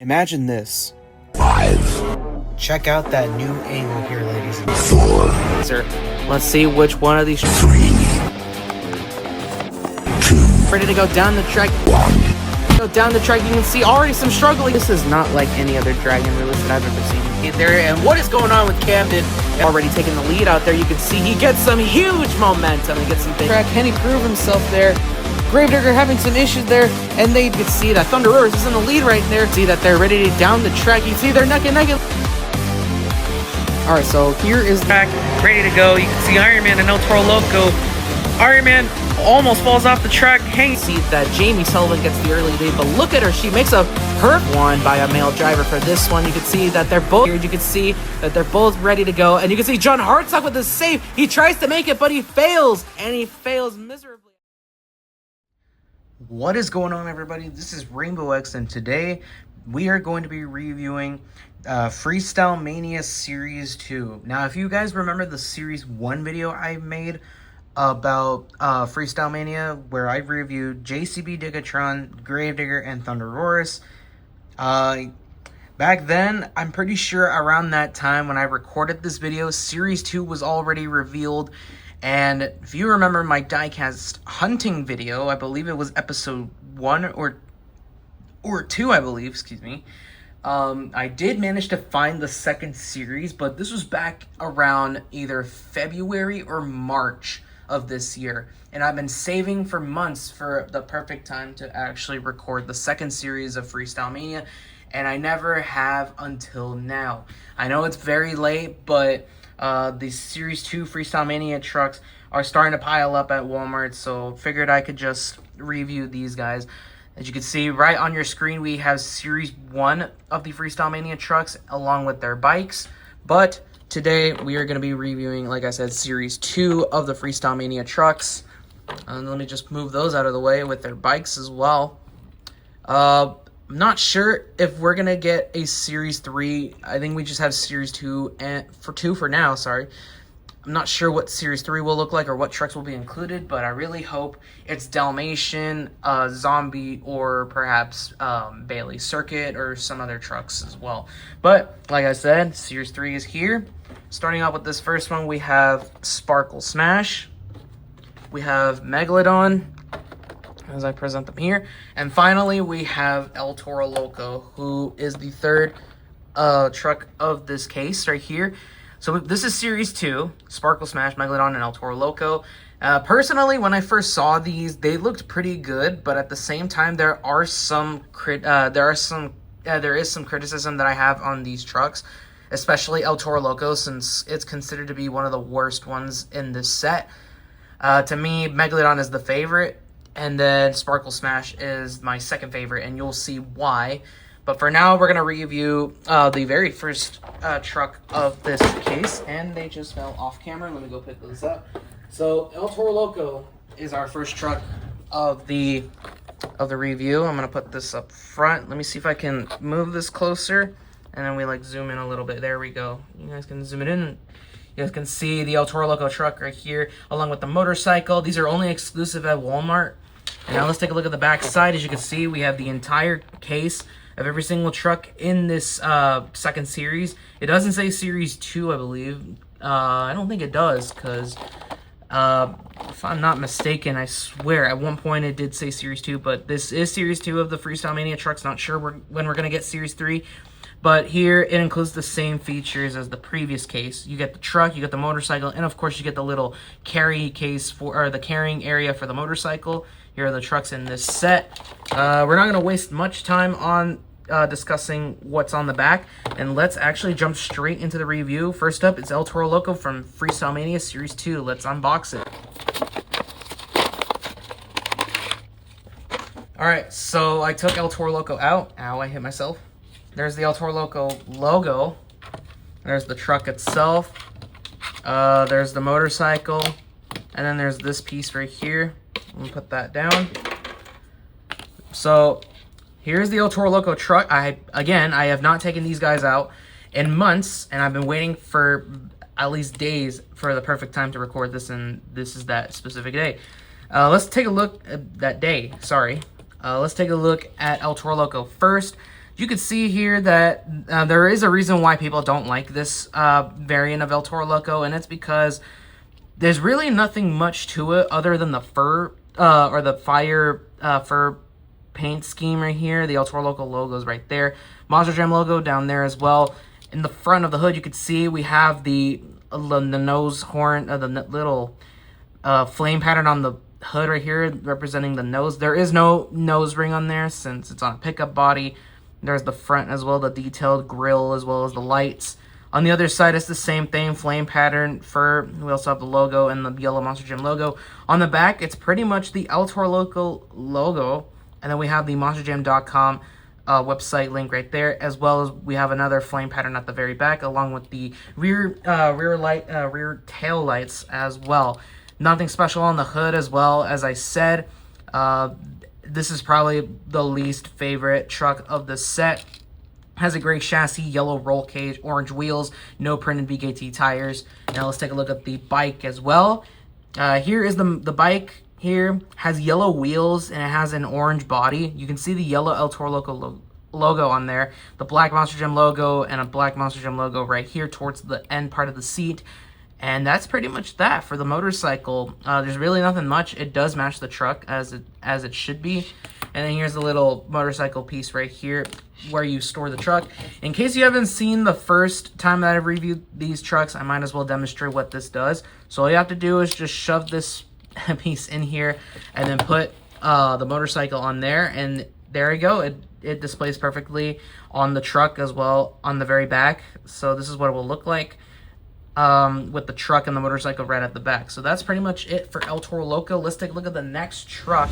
Imagine this. 5, Check out that new angle here, ladies and 4, Sir, let's see which one of these 3, 2, ready to go down the track. 1. Go down the track, you can see already some struggling. This is not like any other dragon release that I've ever seen there. And what is going on with Camden? Already taking the lead out there. You can see he gets some huge momentum. He gets some big track. Can he prove himself there? Gravedigger having some issues there, and they can see that Thunder Roars is in the lead right there. See that they're ready to down the track. You see they're neck and neck. All right, so here is the track ready to go. You can see Iron Man and El Toro Loco. Iron Man almost falls off the track. Hey, see that Jamie Sullivan gets the early lead, but look at her. She makes a perfect one by a male driver for this one. You can see that they're both here. You can see that they're both ready to go, and you can see John Hartsock with the save. He tries to make it, but he fails, and he fails miserably. What is going on, everybody? This is Rainbow X, and today we are going to be reviewing Freestyle Mania Series 2. Now, if you guys remember the Series 1 video I made about Freestyle Mania, where I reviewed JCB Digatron, Gravedigger, and Thunder Roars, back then, I'm pretty sure around that time when I recorded this video, Series 2 was already revealed. And if you remember my diecast hunting video, I believe it was episode 1 or 2, I believe, excuse me. I did manage to find the second series, but this was back around either February or March of this year. And I've been saving for months for the perfect time to actually record the second series of Freestyle Mania, and I never have until now. I know it's very late, but the Series 2 Freestyle Mania trucks are starting to pile up at Walmart, so figured I could just review these guys. As you can see right on your screen, we have Series 1 of the Freestyle Mania trucks along with their bikes, but today we are going to be reviewing, like I said, Series 2 of the Freestyle Mania trucks. And let me just move those out of the way with their bikes as well. I'm not sure if we're going to get a Series 3. I think we just have Series 2 for now, sorry. I'm not sure what Series 3 will look like or what trucks will be included, but I really hope it's Dalmatian, Zombie, or perhaps Bailey Circuit or some other trucks as well. But, like I said, Series 3 is here. Starting out with this first one, we have Sparkle Smash. We have Megalodon, as I present them here. And finally, we have El Toro Loco, who is the third truck of this case right here. So this is Series 2, Sparkle Smash, Megalodon, and El Toro Loco. Personally, when I first saw these, they looked pretty good, but at the same time, there is some criticism that I have on these trucks, especially El Toro Loco, since it's considered to be one of the worst ones in this set. To me, Megalodon is the favorite, and then Sparkle Smash is my second favorite, and you'll see why. But for now, we're going to review the very first truck of this case, and they just fell off camera. Let me go pick those up. So, El Toro Loco is our first truck of the review. I'm going to put this up front. Let me see if I can move this closer, and then we zoom in a little bit. There we go. You guys can zoom it in. You guys can see the El Toro Loco truck right here, along with the motorcycle. These are only exclusive at Walmart. Now let's take a look at the back side. As you can see, we have the entire case of every single truck in this second series. It doesn't say Series 2, I believe. I don't think it does, because if I'm not mistaken, I swear at one point it did say Series 2, but this is Series 2 of the Freestyle Mania trucks. Not sure when we're going to get Series 3. But here, it includes the same features as the previous case. You get the truck, you get the motorcycle, and of course you get the little carry case or the carrying area for the motorcycle. Here are the trucks in this set. We're not going to waste much time on discussing what's on the back, and let's actually jump straight into the review. First up, it's El Toro Loco from Freestyle Mania Series 2. Let's unbox it. Alright, so I took El Toro Loco out. Ow, I hit myself. There's the El Toro Loco logo. There's the truck itself. There's the motorcycle. And then there's this piece right here. Let me put that down. So here's the El Toro Loco truck. I have not taken these guys out in months, and I've been waiting for at least days for the perfect time to record this, and this is that specific day. Let's take a look at that day. Sorry. Let's take a look at El Toro Loco first. You can see here that there is a reason why people don't like this variant of El Toro Loco, and it's because there's really nothing much to it other than the fur or the fire fur paint scheme right here. The El Toro Loco logo is right there. Monster Jam logo down there as well. In the front of the hood, you can see we have the nose horn, the little flame pattern on the hood right here representing the nose. There is no nose ring on there since it's on a pickup body. There's the front as well, the detailed grille as well as the lights. On the other side, it's the same thing, flame pattern, fur. We also have the logo and the yellow Monster Jam logo. On the back, it's pretty much the El Toro Loco logo. And then we have the MonsterJam.com website link right there, as well as we have another flame pattern at the very back, along with the rear tail lights as well. Nothing special on the hood as well. As I said, this is probably the least favorite truck of the set. Has a gray chassis, yellow roll cage, orange wheels, no printed BKT tires. Now let's take a look at the bike as well. Here is the bike. Here has yellow wheels and it has an orange body. You can see the yellow El Toro Loco logo on there, the black Monster Jam logo, and a black Monster Jam logo right here towards the end part of the seat. And that's pretty much that for the motorcycle. There's really nothing much. It does match the truck as it should be. And then here's the little motorcycle piece right here where you store the truck. In case you haven't seen the first time that I've reviewed these trucks, I might as well demonstrate what this does. So all you have to do is just shove this piece in here and then put the motorcycle on there, and there you go. It displays perfectly on the truck as well on the very back. So this is what it will look like with the truck and the motorcycle right at the back. So that's pretty much it for El Toro Loco. Let's take a look at the next truck.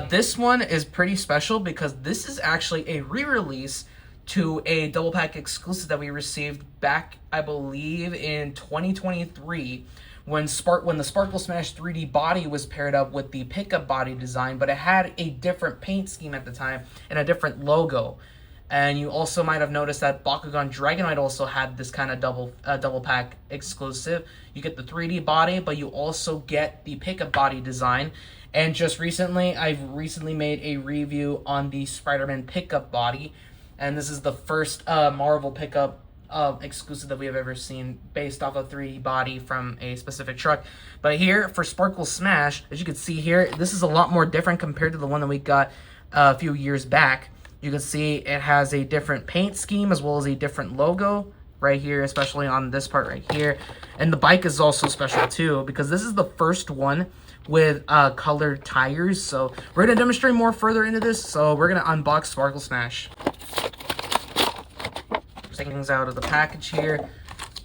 This one is pretty special because this is actually a re-release to a double pack exclusive that we received back, I believe, in 2023 when the Sparkle Smash 3D body was paired up with the pickup body design, but it had a different paint scheme at the time and a different logo. And you also might have noticed that Bakugan Dragonite also had this kind of double pack exclusive. You get the 3D body, but you also get the pickup body design. And just recently, I've made a review on the Spider-Man pickup body, and this is the first Marvel pickup exclusive that we have ever seen based off a 3D body from a specific truck. But here for Sparkle Smash, as you can see here, this is a lot more different compared to the one that we got a few years back. You can see it has a different paint scheme as well as a different logo right here, especially on this part right here. And the bike is also special too because this is the first one with colored tires. So we're going to demonstrate more further into this. So we're going to unbox Sparkle Smash. Taking things out of the package here.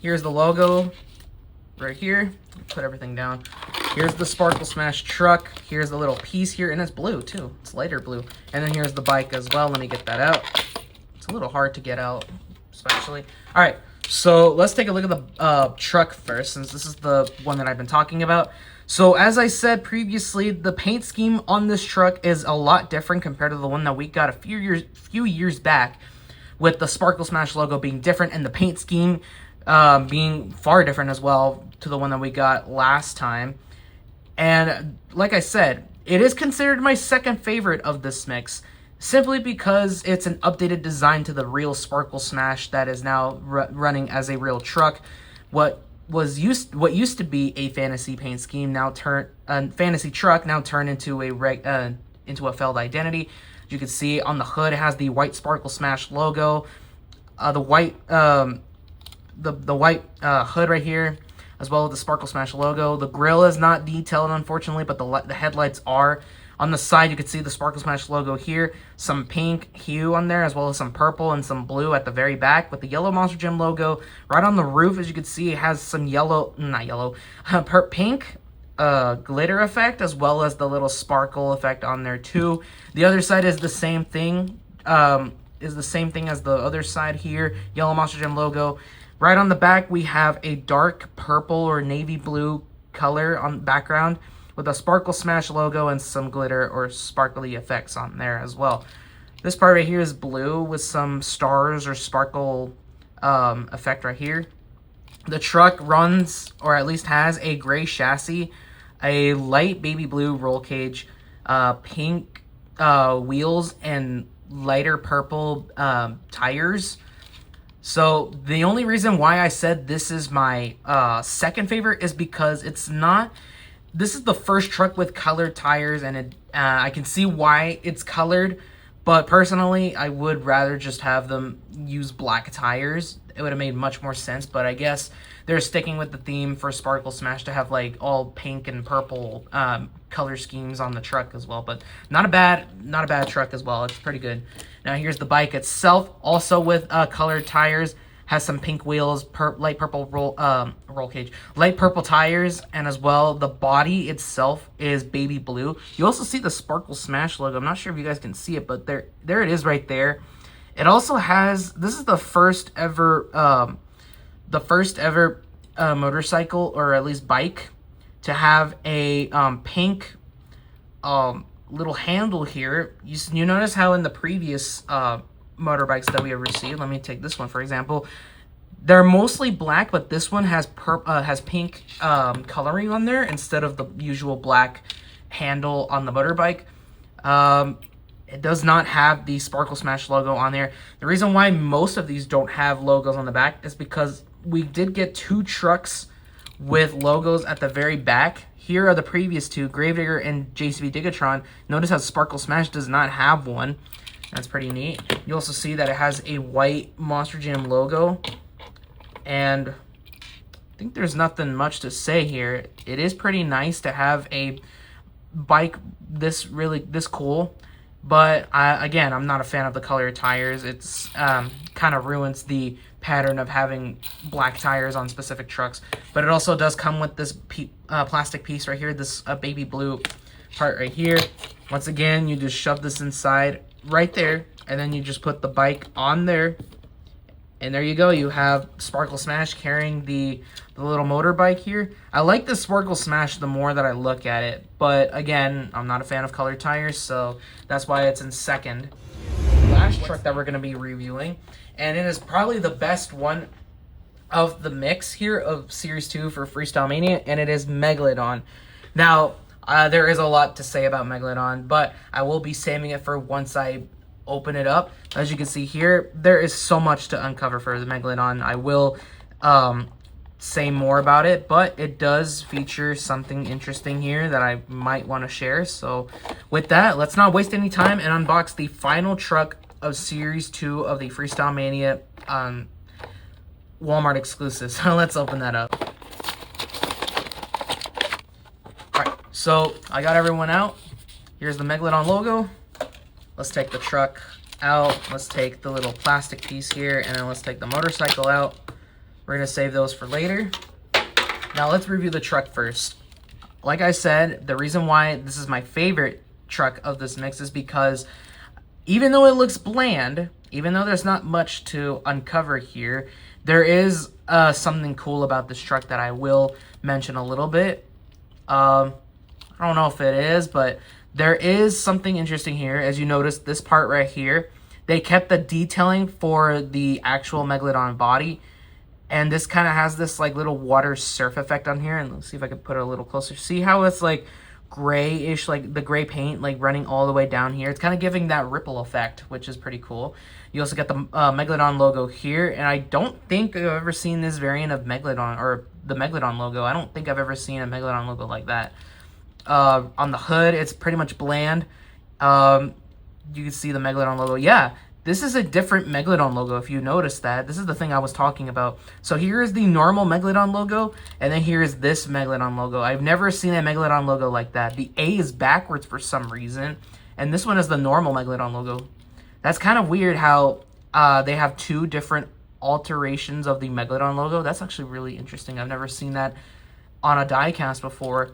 Here's the logo right here. Put everything down. Here's the Sparkle Smash truck. Here's the little piece here, and it's blue too. It's lighter blue. And then here's the bike as well. Let me get that out. It's a little hard to get out, especially. All right, so let's take a look at the truck first, since this is the one that I've been talking about. So as I said previously, the paint scheme on this truck is a lot different compared to the one that we got a few years back, with the Sparkle Smash logo being different and the paint scheme being far different as well to the one that we got last time. And like I said, it is considered my second favorite of this mix, simply because it's an updated design to the real Sparkle Smash that is now running as a real truck. What used to be a fantasy paint scheme fantasy truck now turned into a failed identity. You can see on the hood it has the white Sparkle Smash logo, the white hood right here, as well as the Sparkle Smash logo. The grille is not detailed, unfortunately, but the headlights are. On the side, you can see the Sparkle Smash logo here, some pink hue on there, as well as some purple and some blue at the very back, with the yellow Monster Jam logo. Right on the roof, as you can see, it has some pink glitter effect, as well as the little sparkle effect on there too. The other side is the same thing, as the other side here, yellow Monster Jam logo. Right on the back, we have a dark purple or navy blue color on background with a Sparkle Smash logo and some glitter or sparkly effects on there as well. This part right here is blue with some stars or sparkle effect right here. The truck runs, or at least has, a gray chassis, a light baby blue roll cage, pink wheels, and lighter purple tires. So the only reason why I said this is my second favorite is because it's not. This is the first truck with colored tires, and I can see why it's colored. But personally, I would rather just have them use black tires. It would have made much more sense. But I guess they're sticking with the theme for Sparkle Smash to have like all pink and purple color schemes on the truck as well. But not a bad truck as well. It's pretty good. Now here's the bike itself, also with colored tires. Has some pink wheels, light purple roll cage, light purple tires, and as well the body itself is baby blue. You also see the Sparkle Smash logo. I'm not sure if you guys can see it, but there it is right there. It also has, this is the first ever motorcycle, or at least bike, to have a pink little handle here. You notice how in the previous motorbikes that we have received, let me take this one for example, they're mostly black, but this one has pink coloring on there instead of the usual black handle on the motorbike. It does not have the Sparkle Smash logo on there. The reason why most of these don't have logos on the back is because we did get 2 trucks with logos at the very back. Here are the previous 2, Gravedigger and JCB Digatron. Notice how Sparkle Smash does not have one. That's pretty neat. You also see that it has a white Monster Jam logo. And I think there's nothing much to say here. It is pretty nice to have a bike this cool. But again, I'm not a fan of the color tires. It's kind of ruins the pattern of having black tires on specific trucks. But it also does come with this plastic piece right here, this baby blue part right here. Once again, you just shove this inside right there, and then you just put the bike on there, and there you go. You have Sparkle Smash carrying the little motorbike here. I like the Sparkle Smash the more that I look at it, but again, I'm not a fan of colored tires, so that's why it's in second. Last truck that we're going to be reviewing, and it is probably the best one of the mix here of Series 2 for Freestyle Mania, and it is Megalodon. Now, there is a lot to say about Megalodon, but I will be saving it for once I open it up. As you can see here, there is so much to uncover for the Megalodon. I will say more about it, but it does feature something interesting here that I might want to share. So with that, let's not waste any time and unbox the final truck of Series 2 of the Freestyle Mania Walmart exclusive. So let's open that up. Alright, so I got everyone out. Here's the Megalodon logo. Let's take the truck out. Let's take the little plastic piece here, and then let's take the motorcycle out. We're going to save those for later. Now let's review the truck first. Like I said, the reason why this is my favorite truck of this mix is because even though it looks bland, even though there's not much to uncover here, there is something cool about this truck that I will mention a little bit. I don't know if it is, but there is something interesting here. As you notice, this part right here, they kept the detailing for the actual Megalodon body. And this kind of has this like little water surf effect on here. And let's see if I can put it a little closer. See how it's like grayish, like the gray paint like running all the way down here. It's kind of giving that ripple effect, which is pretty cool. You also get the Megalodon logo here. And I don't think I've ever seen this variant of Megalodon, or the Megalodon logo. I don't think I've ever seen a Megalodon logo like that. On the hood, it's pretty much bland. You can see the Megalodon logo. Yeah, this is a different Megalodon logo, if you notice that. This is the thing I was talking about. So here is the normal Megalodon logo, and then here is this Megalodon logo. I've never seen a Megalodon logo like that. The A is backwards for some reason, and this one is the normal Megalodon logo. That's kind of weird how they have 2 different alterations of the Megalodon logo. That's actually really interesting. I've never seen that on a diecast before.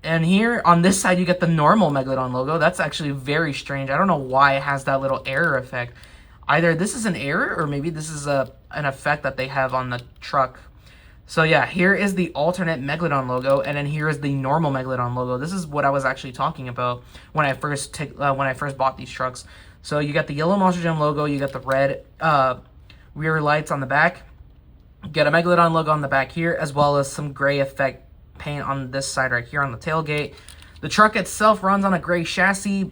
And here on this side, you get the normal Megalodon logo. That's actually very strange. I don't know why it has that little error effect. Either this is an error, or maybe this is an effect that they have on the truck. So yeah, here is the alternate Megalodon logo, and then here is the normal Megalodon logo. This is what I was actually talking about when I first bought these trucks. So you got the yellow Monster Jam logo, you got the red rear lights on the back, you get a Megalodon logo on the back here, as well as some gray effect paint on this side right here on the tailgate. The truck itself runs on a gray chassis.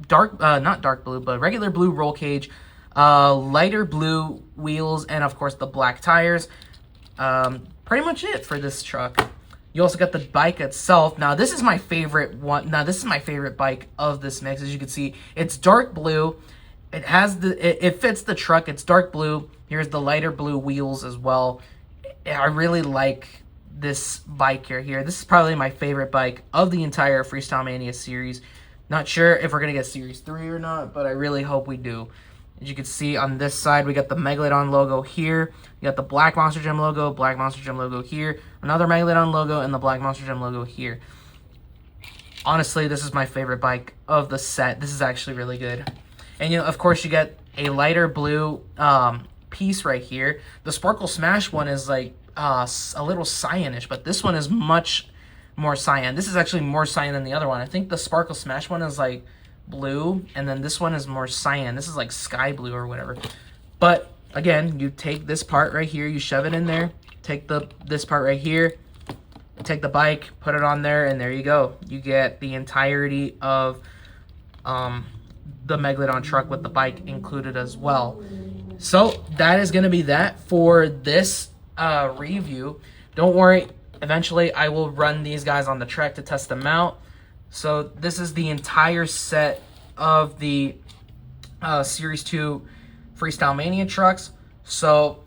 not dark blue, but regular blue roll cage, lighter blue wheels, and of course the black tires. Pretty much it for this truck. You also got the bike itself. Now this is my favorite one. Now this is my favorite bike of this mix. As you can see, it's dark blue. It has it fits the truck. It's dark blue. Here's the lighter blue wheels as well. I really like this bike here. This is probably my favorite bike of the entire Freestyle Mania series. Not sure if we're gonna get Series 3 or not, but I really hope we do. As you can see on this side, we got the Megalodon logo here. You got the Black Monster Jam logo here. Another Megalodon logo and the Black Monster Jam logo here. Honestly, this is my favorite bike of the set. This is actually really good. And of course, you get a lighter blue piece right here. The Sparkle Smash one is like a little cyanish, but this one is much more cyan. This is actually more cyan than the other one. I think the Sparkle Smash one is like blue, and then this one is more cyan. This is like sky blue or whatever. But again, you take this part right here, you shove it in there, take this part right here, take the bike, put it on there, and there you go. You get the entirety of the Megalodon truck with the bike included as well. So that is going to be that for this review. Don't worry, eventually I will run these guys on the track to test them out. So this is the entire set of the Series 2 Freestyle Mania trucks. So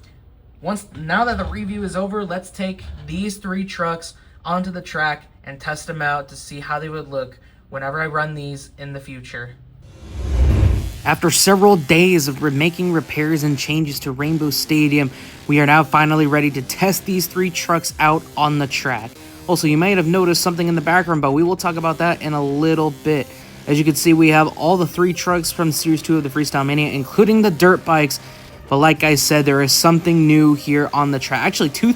now that the review is over, let's take these 3 trucks onto the track and test them out to see how they would look whenever I run these in the future. After several days of making repairs and changes to Rainbow Stadium, we are now finally ready to test these 3 trucks out on the track. Also, you might have noticed something in the background, but we will talk about that in a little bit. As you can see, we have all the 3 trucks from Series 2 of the Freestyle Mania, including the dirt bikes. But like I said, there is something new here on the track. Actually, two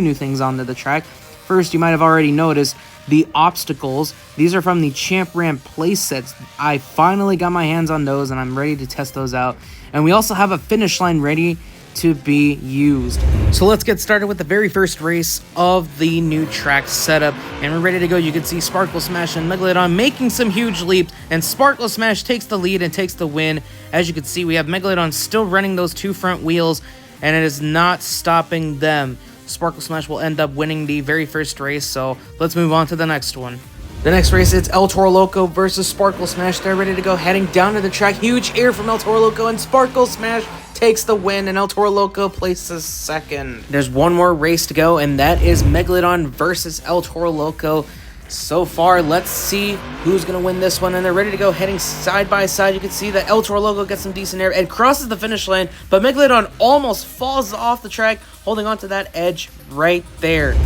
new things onto the track. First, you might have already noticed the obstacles. These are from the Champ Ramp playsets. I finally got my hands on those, and I'm ready to test those out. And we also have a finish line ready to be used. So let's get started with the very first race of the new track setup, and we're ready to go. You can see Sparkle Smash and Megalodon making some huge leaps, and Sparkle Smash takes the lead and takes the win. As you can see, we have Megalodon still running those 2 front wheels, and it is not stopping them. Sparkle Smash will end up winning the very first race, so let's move on to the next one. The next race, it's El Toro Loco versus Sparkle Smash. They're ready to go, heading down to the track. Huge air from El Toro Loco, and Sparkle Smash takes the win, and El Toro Loco places second. There's one more race to go, and that is Megalodon versus El Toro Loco. So far, let's see who's going to win this one, and they're ready to go, heading side by side. You can see that El Toro Loco gets some decent air and crosses the finish line, but Megalodon almost falls off the track, holding on to that edge right there.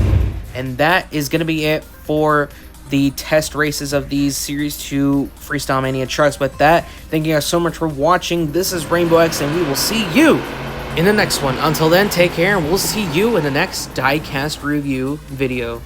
And that is going to be it for the test races of these Series 2 Freestyle Mania trucks. With that, thank you guys so much for watching. This is Rainbow X, and we will see you in the next one. Until then, take care, and we'll see you in the next Diecast Review video.